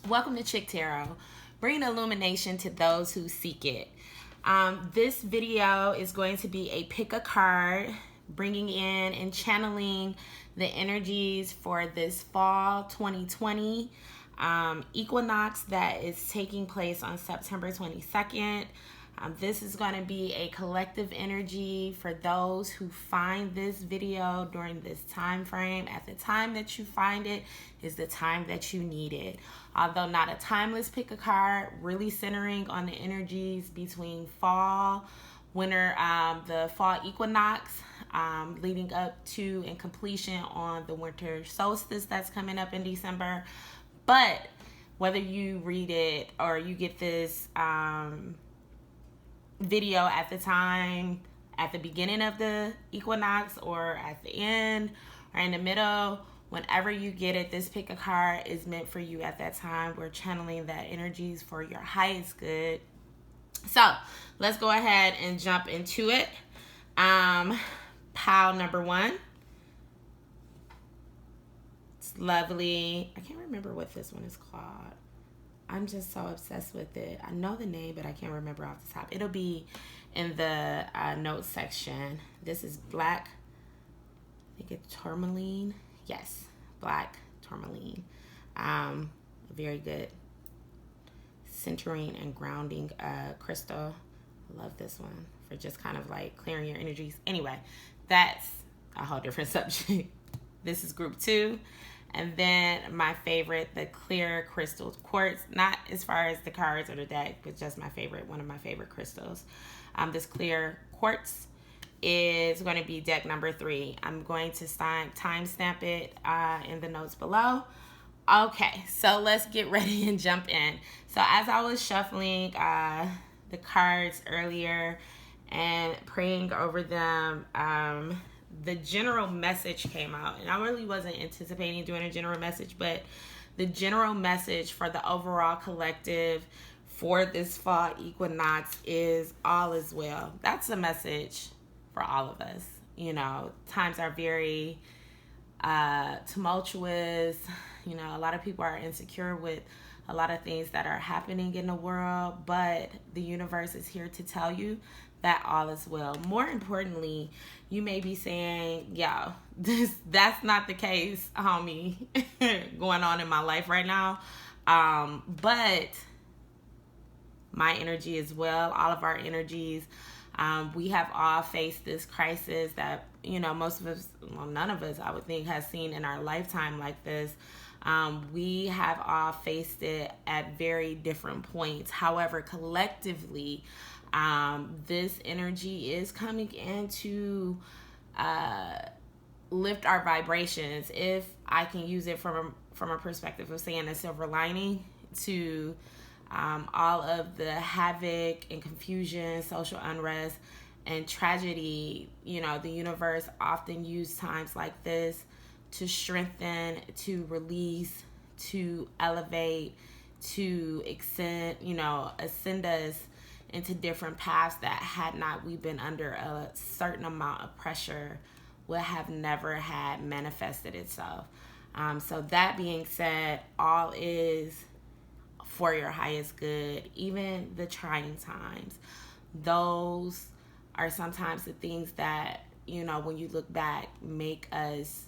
Welcome to Chick Tarot, bringing illumination to those who seek it. This video is going to be a pick a card, bringing in and channeling the energies for this fall 2020 equinox that is taking place on September 22nd. This is going to be a collective energy for those who find this video during this time frame. At the time that you find it is the time that you need it. Although not a timeless pick a card, really centering on the energies between fall, winter, the fall equinox, leading up to and completion on the winter solstice that's coming up in December. But whether you read it or you get this video at the time, at the beginning of the equinox, or at the end, or in the middle, whenever you get it, this pick a card is meant for you at that time. We're channeling that energies for your highest good. So let's go ahead and jump into it. Pile number one. It's lovely. I can't remember what this one is called. I'm just so obsessed with it. I know the name, but I can't remember off the top. It'll be in the notes section. This is black. I think it's Tourmaline. Yes, black Tourmaline. Very good centering and grounding crystal. I love this one for just kind of like clearing your energies. Anyway, that's a whole different subject. This is group 2. And then my favorite, the clear crystal quartz. Not as far as the cards or the deck, but just my favorite, one of my favorite crystals. This clear quartz is going to be deck number 3. I'm going to timestamp it in the notes below. Okay, so let's get ready and jump in. So as I was shuffling the cards earlier and praying over them, the general message came out, and I really wasn't anticipating doing a general message, but the general message for the overall collective for this fall equinox is all is well. That's a message for all of us. You know, times are very tumultuous. You know, a lot of people are insecure with a lot of things that are happening in the world, but the universe is here to tell you that all is well. More importantly, you may be saying, yo, that's not the case, homie, going on in my life right now. But my energy as well, all of our energies, we have all faced this crisis that, you know, most of us, well, none of us, I would think, has seen in our lifetime like this. We have all faced it at very different points. However, collectively, this energy is coming in to lift our vibrations, if I can use it from a perspective of saying a silver lining to all of the havoc and confusion, social unrest, and tragedy. You know, the universe often uses times like this to strengthen, to release, to elevate, to ascend us into different paths that had not we been under a certain amount of pressure would have never had manifested itself. So that being said, all is for your highest good. Even the trying times, those are sometimes the things that, you know, when you look back, make us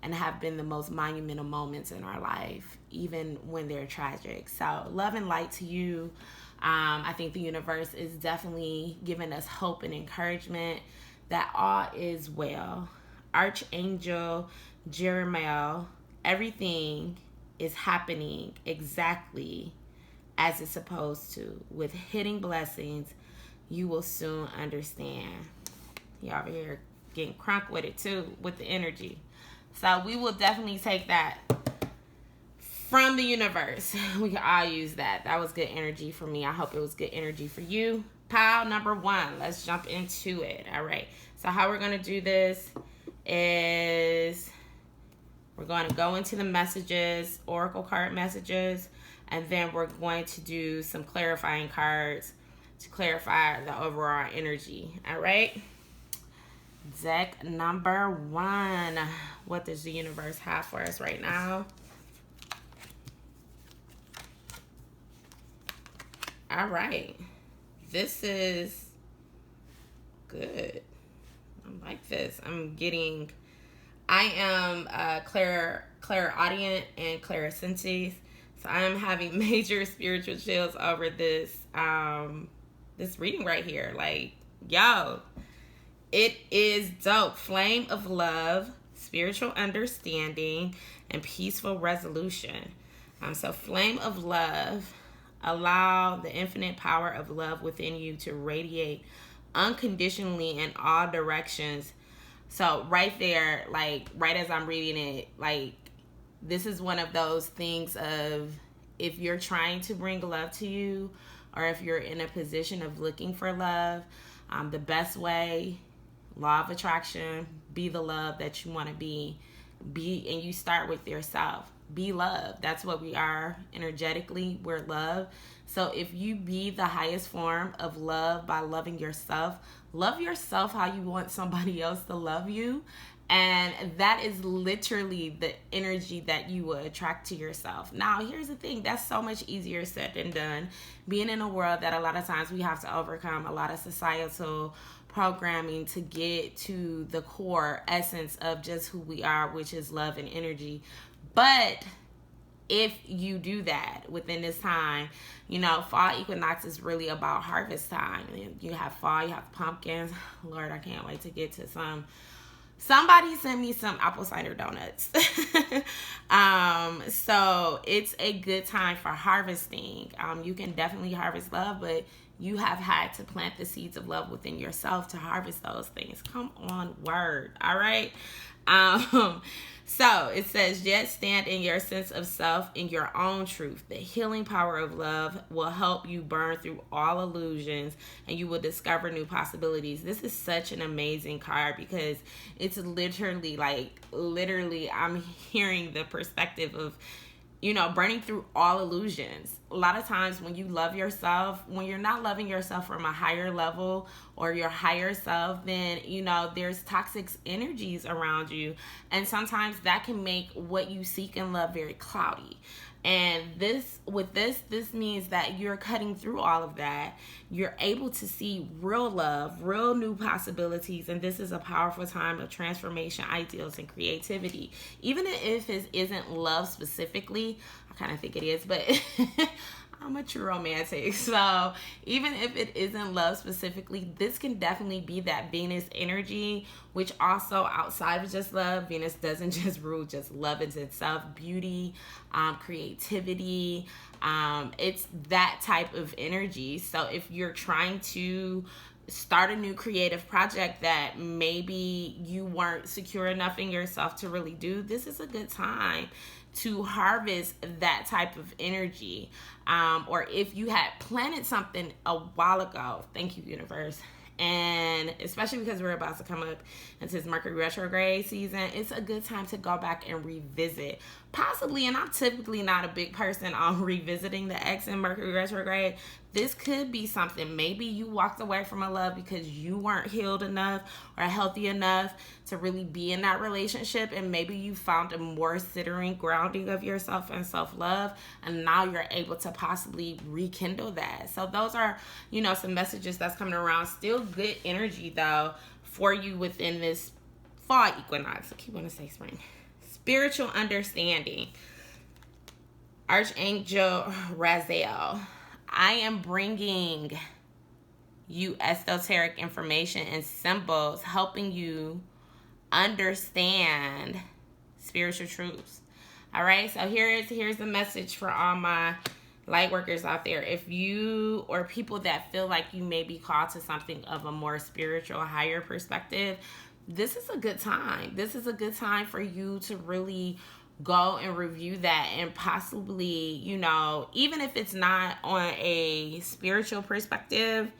and have been the most monumental moments in our life, even when they're tragic. So love and light to you. I think the universe is definitely giving us hope and encouragement that all is well. Archangel Jeremiah, everything is happening exactly as it's supposed to. With hidden blessings, you will soon understand. Y'all over here getting crunk with it too, with the energy. So we will definitely take that from the universe. We can all use that. That was good energy for me. I hope it was good energy for you. Pile number 1. Let's jump into it. All right. So how we're going to do this is we're going to go into the messages, oracle card messages, and then we're going to do some clarifying cards to clarify the overall energy. All right. Deck number 1. What does the universe have for us right now? All right. This is good. I like this. I am clairaudient and clairsentient. So I am having major spiritual chills over this this reading right here. Like, yo, it is dope. Flame of love, spiritual understanding, and peaceful resolution. So flame of love, allow the infinite power of love within you to radiate unconditionally in all directions. So right there, like right as I'm reading it, like this is one of those things of, if you're trying to bring love to you, or if you're in a position of looking for love, the best way, law of attraction, be the love that you want to be, and you start with yourself. Be love. That's what we are energetically. We're love. So if you be the highest form of love by loving yourself, love yourself how you want somebody else to love you. And that is literally the energy that you will attract to yourself. Now, here's the thing. That's so much easier said than done. Being in a world that a lot of times we have to overcome a lot of societal programming to get to the core essence of just who we are, which is love and energy. But if you do that within this time, fall equinox is really about harvest time. You have fall, you have pumpkins. Lord, I can't wait to get to some. Somebody sent me some apple cider donuts. So it's a good time for harvesting. You can definitely harvest love, but you have had to plant the seeds of love within yourself to harvest those things. Come on, word. All right. So it says, yet stand in your sense of self, in your own truth. The healing power of love will help you burn through all illusions, and you will discover new possibilities. This is such an amazing card because it's literally I'm hearing the perspective of, burning through all illusions. A lot of times when you love yourself, when you're not loving yourself from a higher level or your higher self, then, there's toxic energies around you. And sometimes that can make what you seek in love very cloudy. And this means that you're cutting through all of that. You're able to see real love, real new possibilities. And this is a powerful time of transformation, ideals, and creativity. Even if it isn't love specifically, I kind of think it is, but I'm a true romantic. So even if it isn't love specifically, this can definitely be that Venus energy, which also outside of just love, Venus doesn't just rule just love in itself, beauty, creativity. It's that type of energy. So if you're trying to start a new creative project that maybe you weren't secure enough in yourself to really do, this is a good time to harvest that type of energy. Or if you had planted something a while ago, thank you, universe. And especially because we're about to come up into this Mercury retrograde season, it's a good time to go back and revisit. Possibly, and I'm typically not a big person on revisiting the ex in Mercury retrograde. This could be something. Maybe you walked away from a love because you weren't healed enough or healthy enough to really be in that relationship. And maybe you found a more centering, grounding of yourself and self-love. And now you're able to possibly rekindle that. So those are, some messages that's coming around. Still good energy, though, for you within this fall equinox. I keep wanting to say spring. Spiritual understanding. Archangel Raziel. I am bringing you esoteric information and symbols, helping you understand spiritual truths. All right, so here's the message for all my light workers out there. If you or people that feel like you may be called to something of a more spiritual, higher perspective, this is a good time. This is a good time for you to really go and review that, and possibly, even if it's not on a spiritual perspective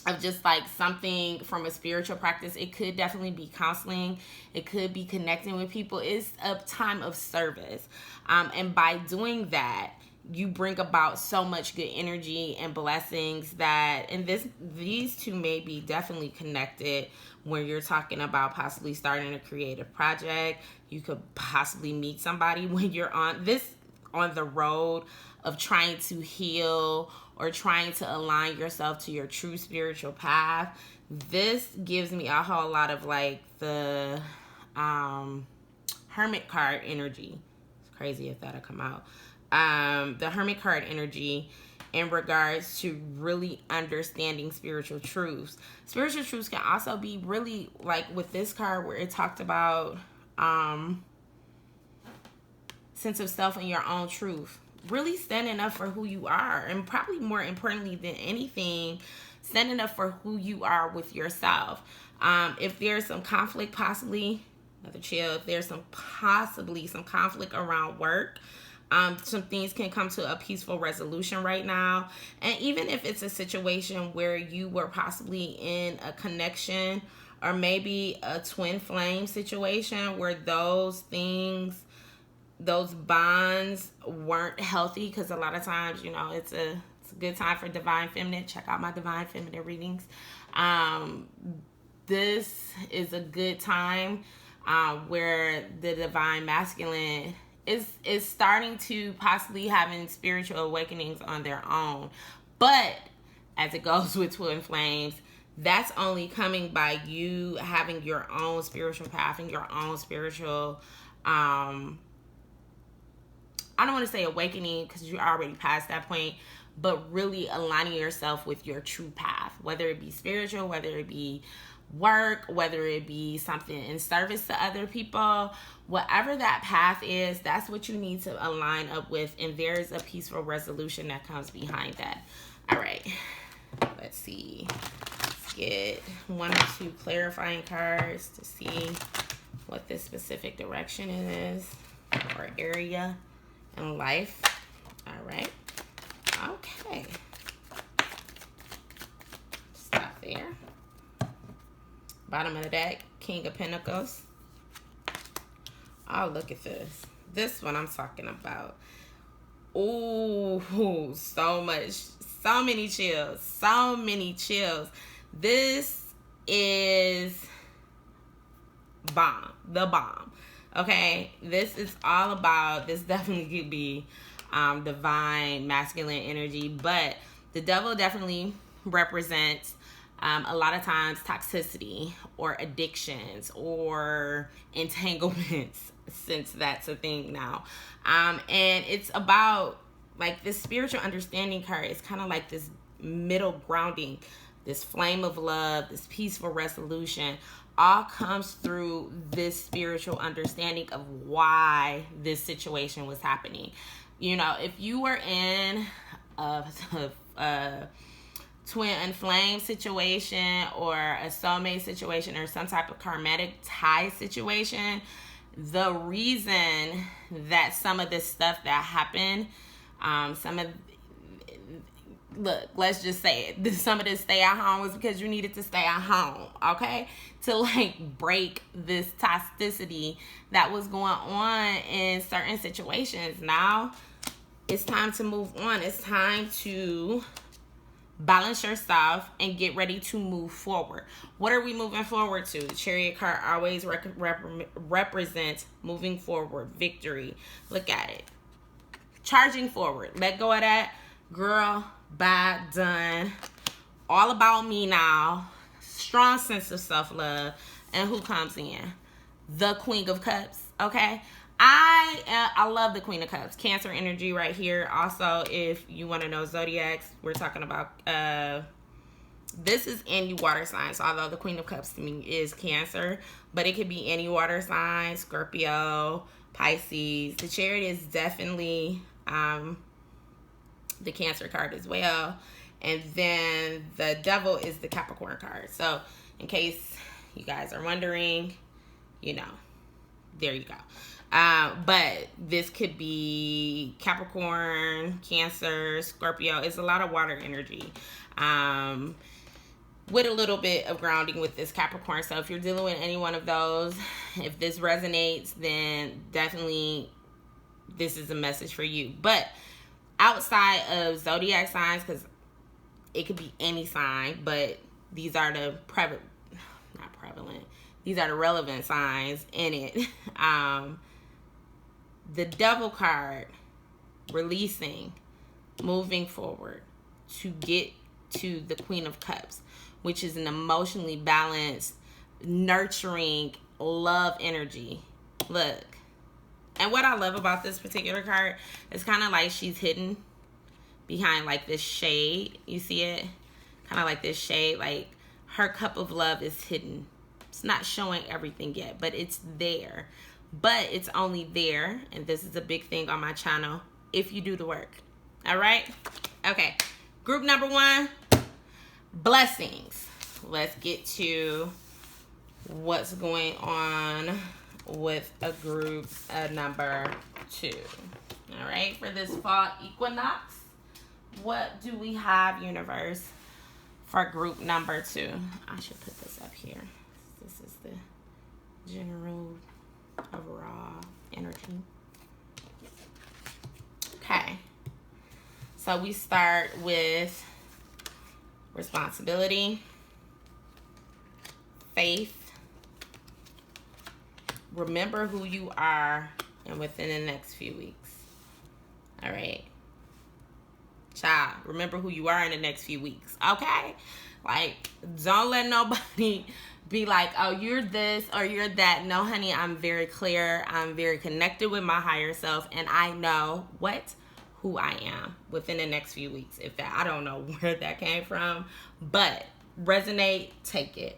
of just like something from a spiritual practice, it could definitely be counseling. It could be connecting with people. It's a time of service. And by doing that, you bring about so much good energy and blessings that, and these two may be definitely connected when you're talking about possibly starting a creative project. You could possibly meet somebody when you're on this on the road of trying to heal or trying to align yourself to your true spiritual path, this gives me a whole lot of like the Hermit card energy. It's crazy if that'll come out. The Hermit card energy in regards to really understanding spiritual truths. Spiritual truths can also be really like with this card where it talked about sense of self and your own truth. Really standing up for who you are, and probably more importantly than anything, standing up for who you are with yourself. If there's some conflict, possibly another chill, if there's some conflict around work, some things can come to a peaceful resolution right now. And even if it's a situation where you were possibly in a connection or maybe a twin flame situation where those bonds weren't healthy, because a lot of times, you know, it's a good time for Divine Feminine. Check out my Divine Feminine readings. This is a good time where the Divine Masculine is starting to possibly having spiritual awakenings on their own. But as it goes with twin flames, that's only coming by you having your own spiritual path and your own spiritual I don't want to say awakening because you're already past that point, but really aligning yourself with your true path, whether it be spiritual, whether it be work, whether it be something in service to other people, whatever that path is, that's what you need to align up with, and there's a peaceful resolution that comes behind that. All right, let's see. Let's get one or two clarifying cards to see what this specific direction is or area in life. All right. Okay. Stop there. Bottom of the deck, King of Pentacles. Oh, look at this. This one I'm talking about. Ooh, so much. So many chills. So many chills. This is bomb. The bomb. Okay, this is all about, this definitely could be divine masculine energy, but the devil definitely represents a lot of times toxicity or addictions or entanglements, since that's a thing now. And it's about like this spiritual understanding card. It's kind of like this middle grounding, this flame of love, this peaceful resolution, all comes through this spiritual understanding of why this situation was happening. You know, if you were in a twin and flame situation or a soulmate situation or some type of karmatic tie situation, the reason that some of this stuff that happened, look, let's just say it. Some of this stay at home was because you needed to stay at home, okay? To like break this toxicity that was going on in certain situations. Now it's time to move on. It's time to balance yourself and get ready to move forward. What are we moving forward to? The Chariot card always represents moving forward, victory. Look at it. Charging forward. Let go of that. Girl, bye, done. All about me now. Strong sense of self-love. And who comes in? The Queen of Cups. Okay. I love the Queen of Cups. Cancer energy right here. Also, if you want to know zodiacs, we're talking about this is any water signs. Although the Queen of Cups to me is Cancer, but it could be any water sign, Scorpio, Pisces. The Chariot is definitely the Cancer card as well. And then the Devil is the Capricorn card. So in case you guys are wondering, you know, there you go. But this could be Capricorn, Cancer, Scorpio. It's a lot of water energy. With a little bit of grounding with this Capricorn. So if you're dealing with any one of those, if this resonates, then definitely this is a message for you. But outside of zodiac signs, because it could be any sign, but these are the these are the relevant signs in it. The Devil card releasing, moving forward to get to the Queen of Cups, which is an emotionally balanced, nurturing, love energy. Look. And what I love about this particular card is kind of like she's hidden behind like this shade. You see it? Kind of like this shade. Like her cup of love is hidden. It's not showing everything yet, but it's there. But it's only there, and this is a big thing on my channel, if you do the work. All right? Okay. Group number 1, blessings. Let's get to what's going on with a group number 2. All right, for this fall equinox, what do we have, universe, for group number 2? I should put this up here. This is the general overall energy. Okay, so we start with responsibility, faith, remember who you are, and within the next few weeks. All right. Child, remember who you are in the next few weeks. Okay? Like, don't let nobody be like, oh, you're this or you're that. No, honey, I'm very clear. I'm very connected with my higher self, and I know who I am within the next few weeks. If that, I don't know where that came from, but resonate, take it.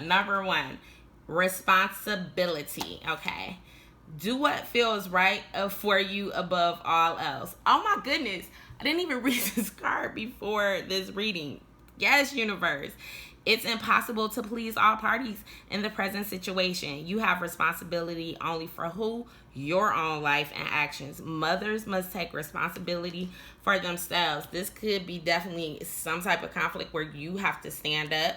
Number 1. Responsibility. Okay, do what feels right for you above all else. Oh my goodness, I didn't even read this card before this reading. Yes, universe, it's impossible to please all parties in the present situation. You have responsibility only for who? Your own life and actions. Mothers must take responsibility for themselves. This could be definitely some type of conflict where you have to stand up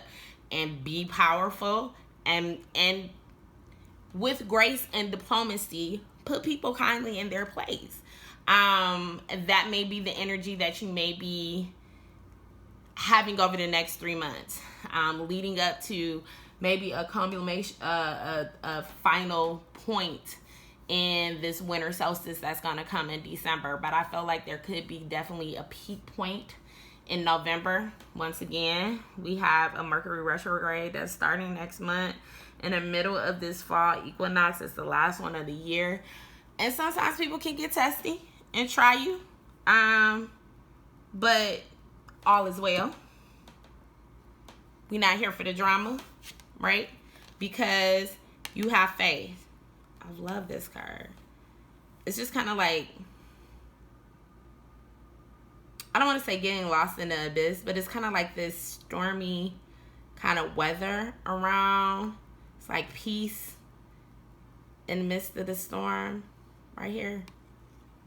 and be powerful and with grace and diplomacy, put people kindly in their place. That may be the energy that you may be having over the next 3 months, leading up to maybe a culmination, a final point in this winter solstice that's going to come in December. But I feel like there could be definitely a peak point in November. Once again, we have a Mercury retrograde that's starting next month in the middle of this fall equinox. It's the last one of the year, and sometimes people can get testy and try you, but all is well. We're not here for the drama, right? Because you have faith. I love this card. It's just kind of like, I don't want to say getting lost in the abyss, but it's kind of like this stormy kind of weather around. It's like peace in the midst of the storm. Right here.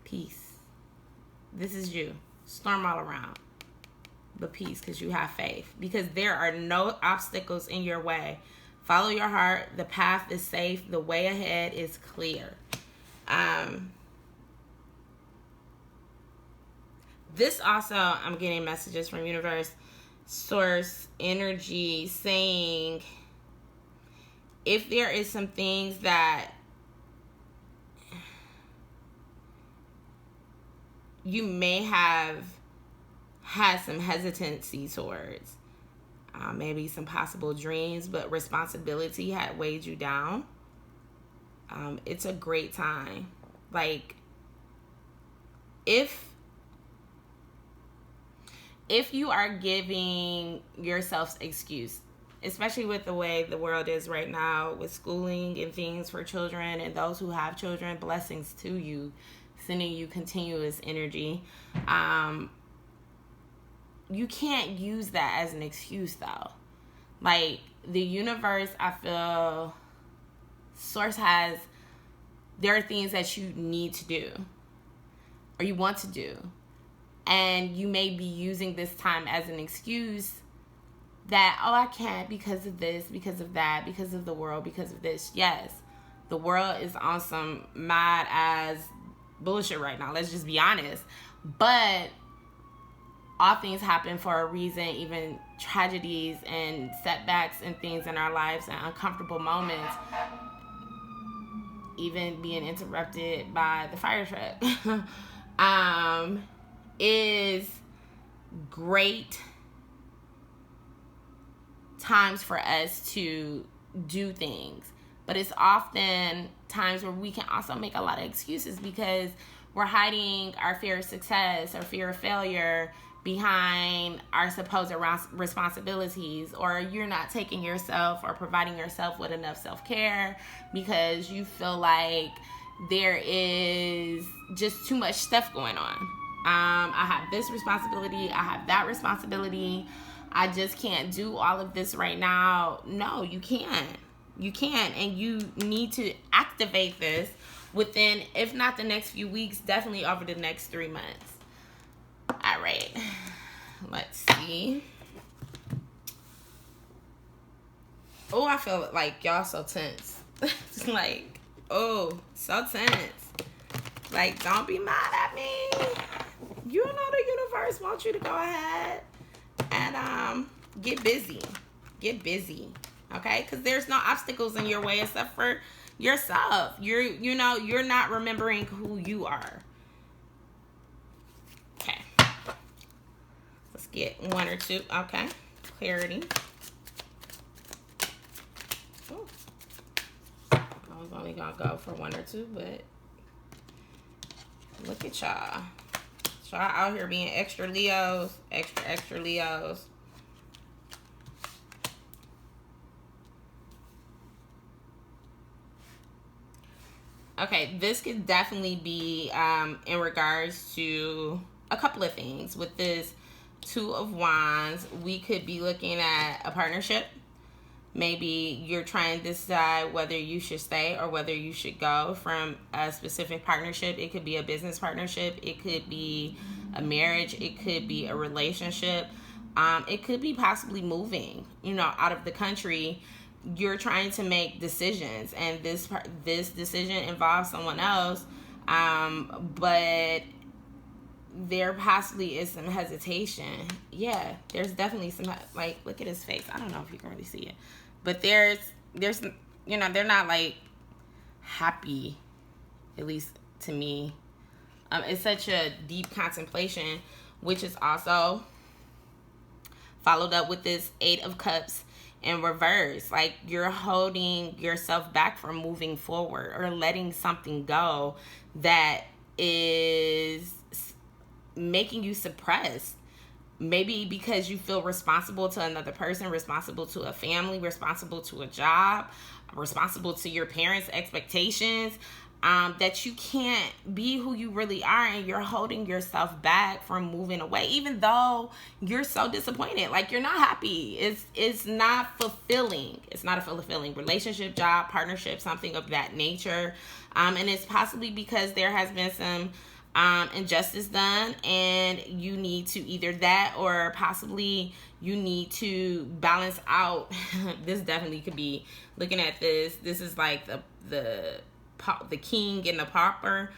Peace. This is you. Storm all around. But peace, because you have faith. Because there are no obstacles in your way. Follow your heart. The path is safe. The way ahead is clear. This also, I'm getting messages from universe, source, energy, saying if there is some things that you may have had some hesitancy towards, maybe some possible dreams, but responsibility had weighed you down, it's a great time. Like, if you are giving yourself excuse, especially with the way the world is right now with schooling and things for children and those who have children, blessings to you, sending you continuous energy. You can't use that as an excuse though. Like, the universe, I feel, source has, there are things that you need to do or you want to do. And you may be using this time as an excuse that, oh, I can't because of this, because of that, because of the world, because of this. Yes, the world is on some mad as bullshit right now. Let's just be honest. But all things happen for a reason, even tragedies and setbacks and things in our lives and uncomfortable moments, even being interrupted by the fire truck. is great times for us to do things, but it's often times where we can also make a lot of excuses because we're hiding our fear of success or fear of failure behind our supposed responsibilities, or you're not taking yourself or providing yourself with enough self-care because you feel like there is just too much stuff going on. I have this responsibility, I have that responsibility, I just can't do all of this right now. No, you can't. You can't, and you need to activate this within, if not the next few weeks, definitely over the next 3 months. All right, let's see. Oh, I feel like y'all so tense. Like, oh, so tense. Like, don't be mad at me. You know the universe wants you to go ahead and get busy. Get busy, okay? Because there's no obstacles in your way except for yourself. You're not remembering who you are. Okay. Let's get one or two. Okay. Clarity. Ooh. I was only gonna go for one or two, but look at y'all. Y'all out here being extra Leos, extra Leos. Okay, this could definitely be in regards to a couple of things. With this Two of Wands, we could be looking at a partnership. Maybe you're trying to decide whether you should stay or whether you should go from a specific partnership. It could be a business partnership. It could be a marriage. It could be a relationship. It could be possibly moving, out of the country. You're trying to make decisions, and this decision involves someone else, but there possibly is some hesitation. Yeah, there's definitely some, like, look at his face. I don't know if you can really see it, but there's they're not like happy, at least to me. It's such a deep contemplation, which is also followed up with this Eight of Cups in reverse. Like, you're holding yourself back from moving forward or letting something go that is making you suppressed. Maybe because you feel responsible to another person, responsible to a family, responsible to a job, responsible to your parents' expectations, that you can't be who you really are, and you're holding yourself back from moving away, even though you're so disappointed. Like, you're not happy. It's not fulfilling. It's not a fulfilling relationship, job, partnership, something of that nature. And it's possibly because there has been some injustice done, and you need to either that, or possibly you need to balance out. This definitely could be, looking at this is like the king and the pauper.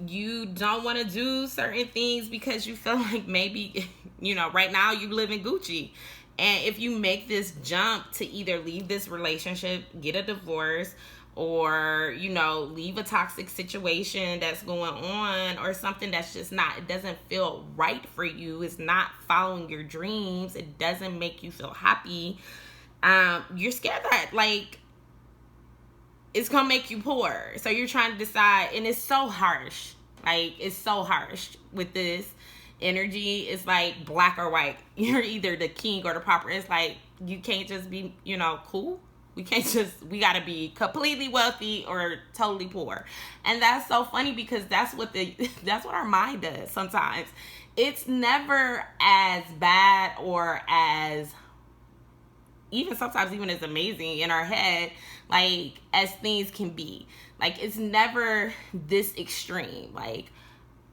You don't want to do certain things because you feel like maybe, right now you live in Gucci. And if you make this jump to either leave this relationship, get a divorce, or, leave a toxic situation that's going on, or something that's just not, it doesn't feel right for you, it's not following your dreams, it doesn't make you feel happy, you're scared that, like, it's gonna make you poor. So you're trying to decide, and it's so harsh. Like, it's so harsh with this energy. It's like black or white. You're either the king or the pauper. It's like, you can't just be, cool. We gotta be completely wealthy or totally poor. And that's so funny, because that's what our mind does sometimes. It's never as bad or as, even sometimes even as amazing in our head, like, as things can be. Like, it's never this extreme. Like,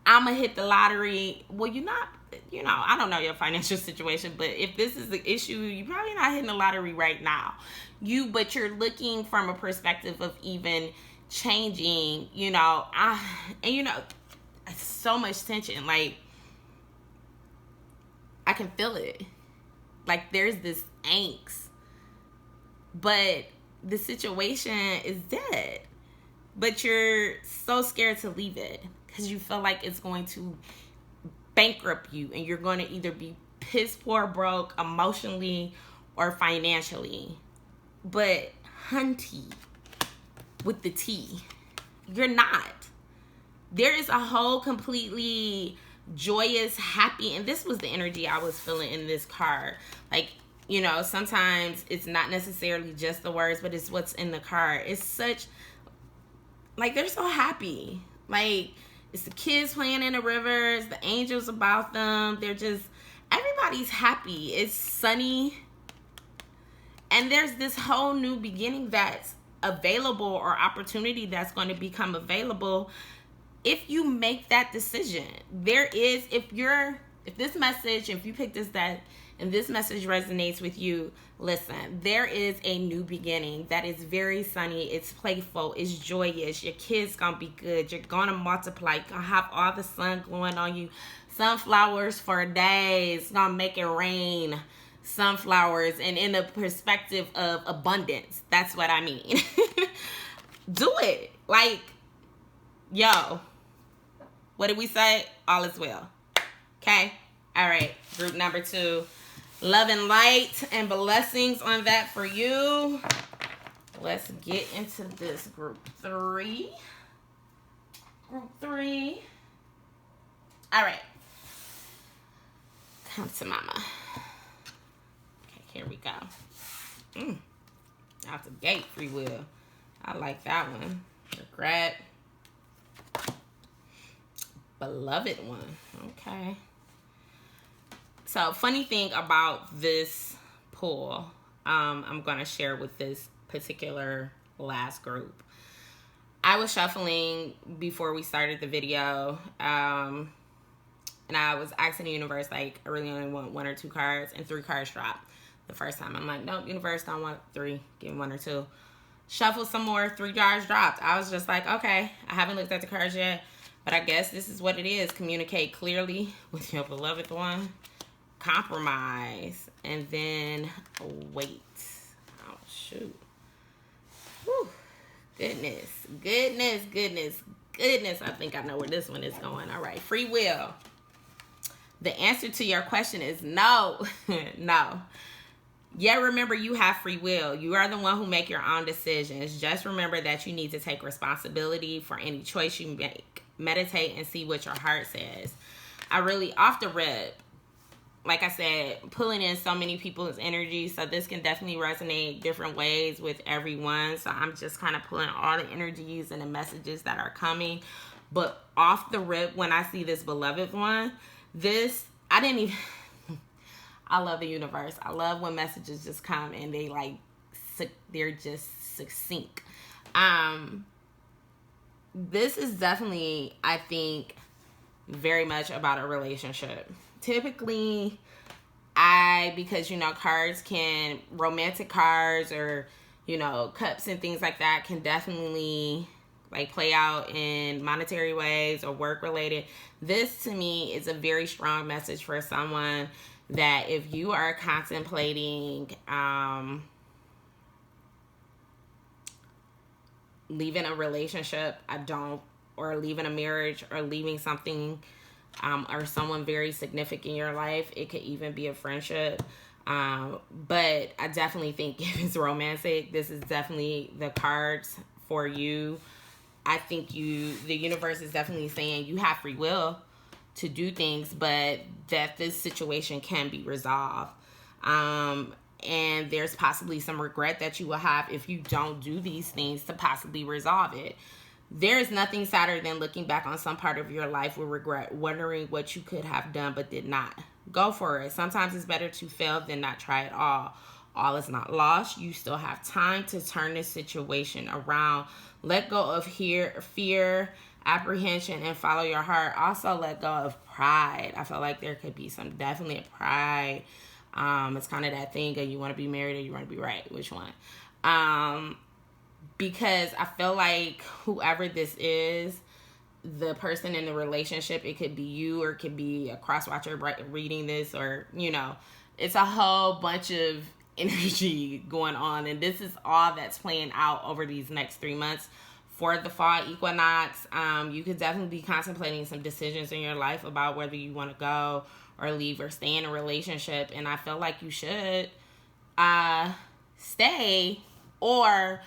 I'm gonna hit the lottery. Well, you're not, I don't know your financial situation, but if this is the issue, you're probably not hitting the lottery right now. But you're looking from a perspective of even changing, so much tension. Like, I can feel it. Like, there's this angst, but the situation is dead, but you're so scared to leave it because you feel like it's going to bankrupt you, and you're going to either be piss poor broke emotionally or financially. But hunty, with the T, you're not. There is a whole completely joyous, happy, and this was the energy I was feeling in this card. Like, you know, sometimes it's not necessarily just the words, but it's what's in the card. It's such, like, they're so happy. Like, it's the kids playing in the rivers, the angels about them. They're just, everybody's happy. It's sunny. And there's this whole new beginning that's available, or opportunity that's going to become available if you make that decision. There is, if this message, if you pick this, that, and this message resonates with you, listen, there is a new beginning that is very sunny, it's playful, it's joyous, your kids gonna be good, you're gonna multiply, you're gonna have all the sun glowing on you, sunflowers for days, gonna make it rain, sunflowers, and in the perspective of abundance. That's what I mean. Do it. Like, yo, what did we say? All is well. Okay? All right. Group number 2. Love and light and blessings on that for you. Let's get into this group 3. Group 3. All right. Come to mama. Okay, here we go. Out the gate, free will. I like that one. Regret. Beloved one. Okay. So, funny thing about this pull, I'm going to share with this particular last group. I was shuffling before we started the video, and I was asking the universe, like, I really only want 1 or 2 cards, and 3 cards dropped the first time. I'm like, nope, universe, don't want 3, give me 1 or 2. Shuffle some more, 3 cards dropped. I was just like, okay, I haven't looked at the cards yet, but I guess this is what it is. Communicate clearly with your beloved one. Compromise. And then wait. Oh, shoot. Whew. Goodness. I think I know where this one is going. All right. Free will. The answer to your question is no. No. Yeah, remember, you have free will. You are the one who make your own decisions. Just remember that you need to take responsibility for any choice you make. Meditate and see what your heart says. I really, off the rip, like I said, pulling in so many people's energy, so this can definitely resonate different ways with everyone. So I'm just kind of pulling all the energies and the messages that are coming. But off the rip, when I see this beloved one, this, I didn't even... I love the universe. I love when messages just come and they like, they're just succinct. This is definitely, I think, very much about a relationship. Typically, because, you know, cards can, romantic cards or, you know, cups and things like that can definitely like play out in monetary ways or work related. This to me is a very strong message for someone that if you are contemplating leaving a relationship, or leaving a marriage, or leaving something or someone very significant in your life, it could even be a friendship. But I definitely think if it's romantic, this is definitely the cards for you. I think the universe is definitely saying you have free will to do things, but that this situation can be resolved. And there's possibly some regret that you will have if you don't do these things to possibly resolve it. There is nothing sadder than looking back on some part of your life with regret, wondering what you could have done but did not. Go for it. Sometimes it's better to fail than not try at all. All is not lost. You still have time to turn this situation around. Let go of fear, apprehension, and follow your heart. Also let go of pride. I feel like there could be definitely a pride. It's kind of that thing of you want to be married or you want to be right. Which one? Because I feel like whoever this is, the person in the relationship, it could be you or it could be a cross-watcher reading this, or, you know, it's a whole bunch of energy going on. And this is all that's playing out over these next 3 months for the fall equinox, you could definitely be contemplating some decisions in your life about whether you want to go or leave or stay in a relationship. And I feel like you should stay, or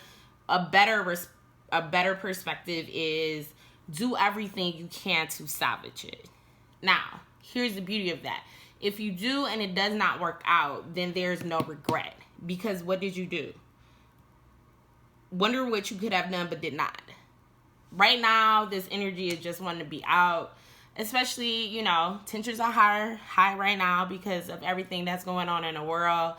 a better perspective is do everything you can to salvage it. Now, here's the beauty of that. If you do and it does not work out, then there's no regret. Because what did you do? Wonder what you could have done but did not. Right now, this energy is just wanting to be out. Especially, you know, tensions are high right now because of everything that's going on in the world.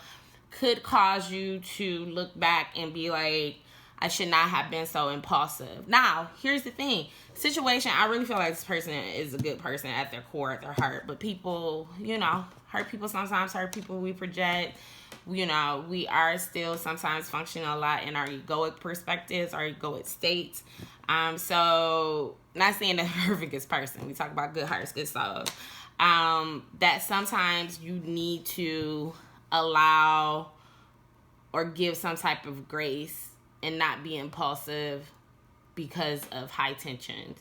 Could cause you to look back and be like, I should not have been so impulsive. Now, here's the thing. Situation, I really feel like this person is a good person at their core, at their heart. But people, you know, hurt people sometimes, hurt people we project. You know, we are still sometimes functioning a lot in our egoic perspectives, our egoic states. So, not saying that perfect is person. We talk about good hearts, good souls. That sometimes you need to allow or give some type of grace and not be impulsive because of high tensions.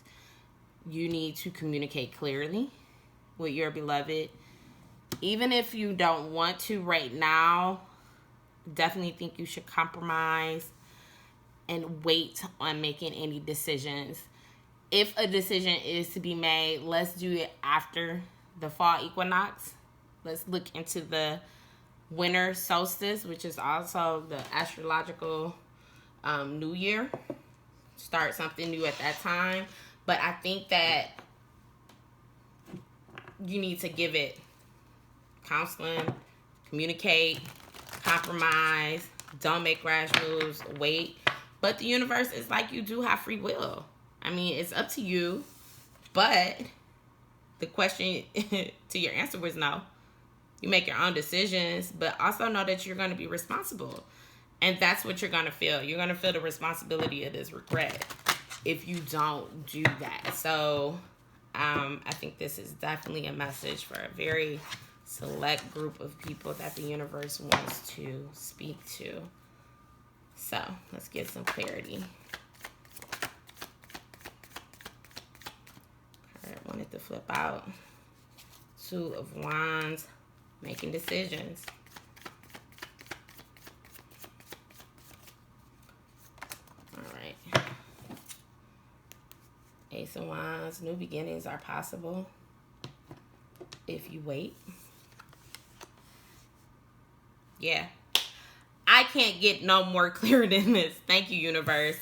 You need to communicate clearly with your beloved. Even if you don't want to right now, definitely think you should compromise and wait on making any decisions. If a decision is to be made, let's do it after the fall equinox. Let's look into the Winter Solstice, which is also the astrological new year. Start something new at that time. But I think that you need to give it counseling, communicate, compromise, don't make rash moves, wait. But the universe is like, you do have free will. I mean, it's up to you. But the question to your answer was no. You make your own decisions, but also know that you're going to be responsible. And that's what you're going to feel. You're going to feel the responsibility of this regret if you don't do that. So I think this is definitely a message for a very select group of people that the universe wants to speak to. So let's get some clarity. I wanted to flip out. Two of Wands, making decisions. All right. Ace of Wands, new beginnings are possible if you wait. Yeah. I can't get no more clear than this. Thank you, universe.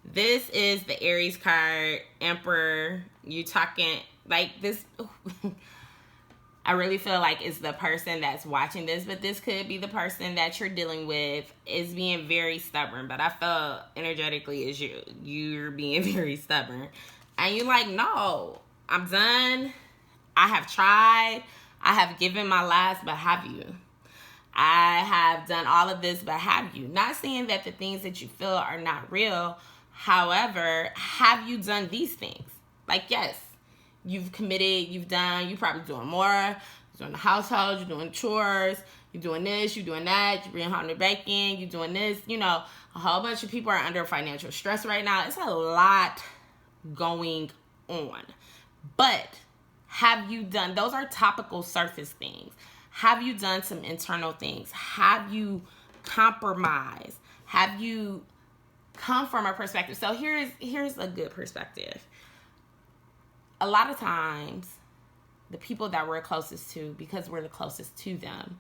This is the Aries card, Emperor. You talking like this. I really feel like it's the person that's watching this, but this could be the person that you're dealing with is being very stubborn. But I felt energetically is you. You're being very stubborn. And you're like, no, I'm done. I have tried. I have given my last, but have you? I have done all of this, but have you? Not saying that the things that you feel are not real. However, have you done these things? Like, yes, you've committed, you've done, you're probably doing more. You're doing the household, you're doing chores, you're doing this, you're doing that, you're bringing home the bacon, you're doing this. You know, a whole bunch of people are under financial stress right now. It's a lot going on. But have you done, those are topical surface things. Have you done some internal things? Have you compromised? Have you come from a perspective? So here's a good perspective. A lot of times, the people that we're closest to, because we're the closest to them,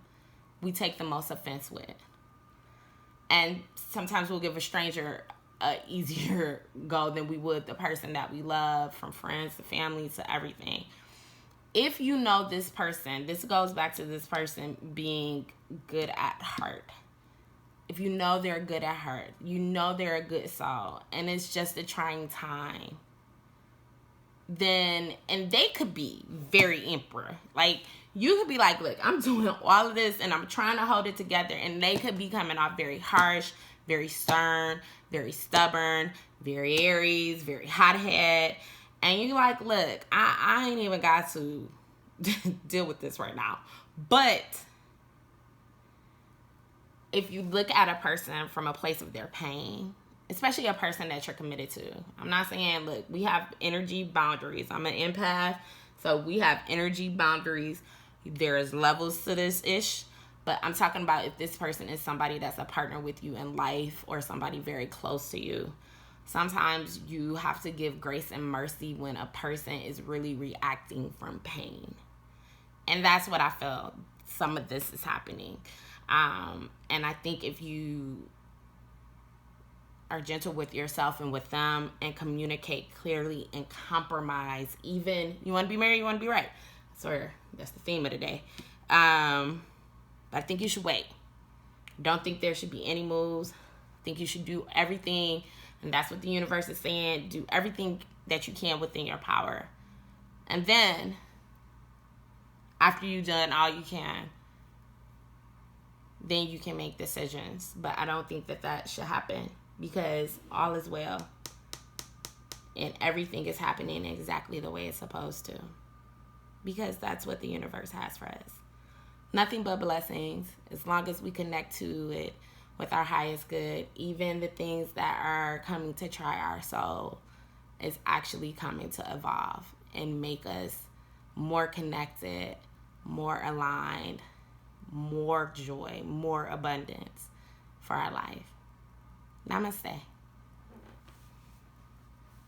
we take the most offense with. And sometimes we'll give a stranger an easier go than we would the person that we love, from friends to family to everything. If you know this person, this goes back to this person being good at heart. If you know they're good at heart, you know they're a good soul, and it's just a trying time, then, and they could be very emperor. Like, you could be like, look, I'm doing all of this and I'm trying to hold it together, and they could be coming off very harsh, very stern, very stubborn, very Aries, very hothead. And you're like, look, I ain't even got to deal with this right now. But if you look at a person from a place of their pain especially a person that you're committed to. I'm not saying, look, we have energy boundaries. I'm an empath, so we have energy boundaries. There is levels to this ish, but I'm talking about if this person is somebody that's a partner with you in life or somebody very close to you. Sometimes you have to give grace and mercy when a person is really reacting from pain. And that's what I felt some of this is happening. And I think if you are gentle with yourself and with them and communicate clearly and compromise, even you want to be married, you want to be right. I swear that's the theme of the day. But I think you should wait. Don't think there should be any moves. I think you should do everything, and that's what the universe is saying. Do everything that you can within your power. And then, after you've done all you can, then you can make decisions. But I don't think that should happen, because all is well. And everything is happening exactly the way it's supposed to. Because that's what the universe has for us. Nothing but blessings, as long as we connect to it with our highest good. Even the things that are coming to try our soul is actually coming to evolve and make us more connected, more aligned, more joy, more abundance for our life. Namaste.